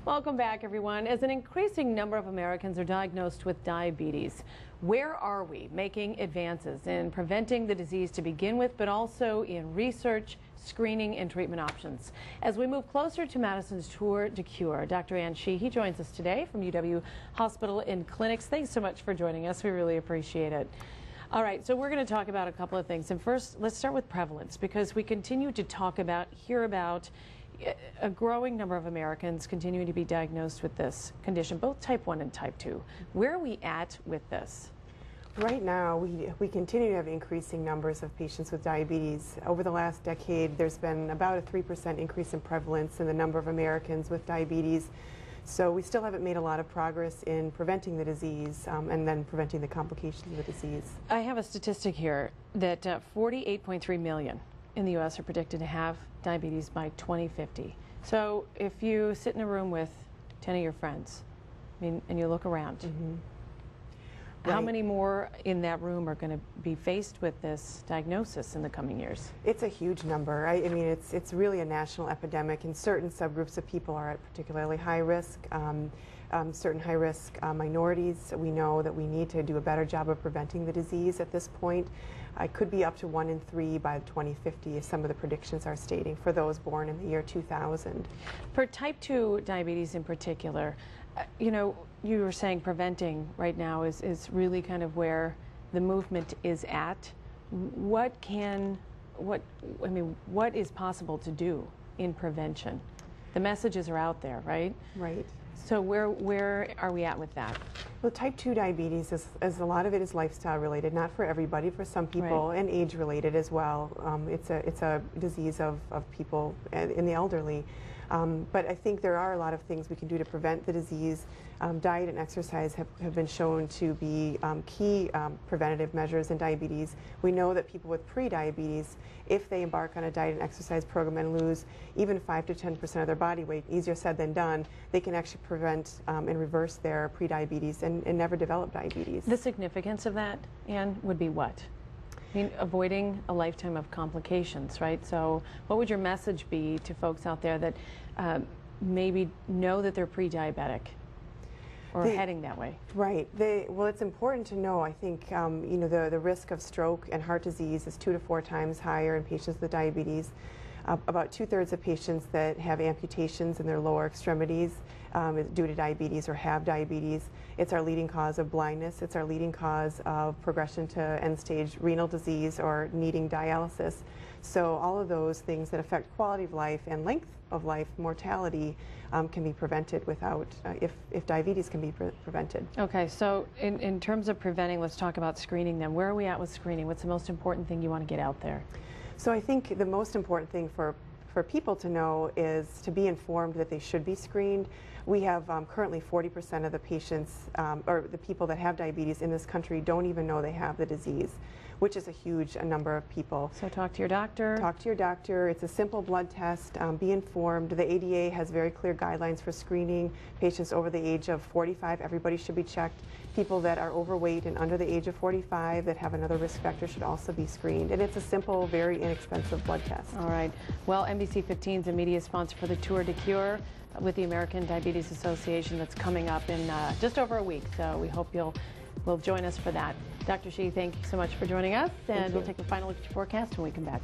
Welcome back, everyone. As an increasing number of Americans are diagnosed with diabetes, where are we making advances in preventing the disease to begin with, but also in research, screening, and treatment options? As we move closer to Madison's Tour de Cure, Dr. Ann Sheehy joins us today from UW Hospital and Clinics. Thanks so much for joining us. We really appreciate it. All right, so we're going to talk about a couple of things. And first, let's start with prevalence, because we continue to hear about a growing number of Americans continuing to be diagnosed with this condition, both type 1 and type 2. Where are we at with this? Right now, we continue to have increasing numbers of patients with diabetes. Over the last decade, there's been about a 3% increase in prevalence in the number of Americans with diabetes. So we still haven't made a lot of progress in preventing the disease and then preventing the complications of the disease. I have a statistic here that 48.3 million in the U.S. are predicted to have diabetes by 2050. So if you sit in a room with 10 of your friends, and you look around, how Right. many more in that room are going to be faced with this diagnosis in the coming years? It's a huge number. I mean, it's really a national epidemic, and certain subgroups of people are at particularly high risk. Certain high-risk minorities, we know that we need to do a better job of preventing the disease at this point. It could be up to 1 in 3 by 2050, as some of the predictions are stating, for those born in the year 2000. For type 2 diabetes in particular, you were saying preventing right now is really kind of where the movement is at. What is possible to do in prevention? The messages are out there, right? Right. So where are we at with that? Well, type 2 diabetes, is a lot of it is lifestyle related, not for everybody, for some people, Right. and age related as well. It's a disease of people in the elderly. But I think there are a lot of things we can do to prevent the disease. Diet and exercise have been shown to be key preventative measures in diabetes. We know that people with pre-diabetes, if they embark on a diet and exercise program and lose even 5 to 10% of their body weight, easier said than done, they can actually prevent and reverse their pre-diabetes and never develop diabetes. The significance of that, Ann, would be what? I mean, avoiding a lifetime of complications, right? So what would your message be to folks out there that maybe know that they're pre-diabetic or heading that way? Right. Well, it's important to know, I think, the risk of stroke and heart disease is 2 to 4 times higher in patients with diabetes. About 2/3 of patients that have amputations in their lower extremities due to diabetes or have diabetes. It's our leading cause of blindness. It's our leading cause of progression to end-stage renal disease or needing dialysis. So all of those things that affect quality of life and length of life, mortality, can be prevented without, if diabetes can be prevented. Okay, so in terms of preventing, let's talk about screening then. Where are we at with screening? What's the most important thing you want to get out there? So I think the most important thing for people to know is to be informed that they should be screened. We have currently 40% of the patients or the people that have diabetes in this country don't even know they have the disease, which is a huge number of people. So talk to your doctor. Talk to your doctor. It's a simple blood test. Be informed. The ADA has very clear guidelines for screening. Patients over the age of 45, everybody should be checked. People that are overweight and under the age of 45 that have another risk factor should also be screened. And it's a simple, very inexpensive blood test. All right. Well, NBC 15 is a media sponsor for the Tour de Cure with the American Diabetes Association that's coming up in just over a week. So we hope will join us for that. Dr. Sheehy, thank you so much for joining us. And we'll take a final look at your forecast when we come back.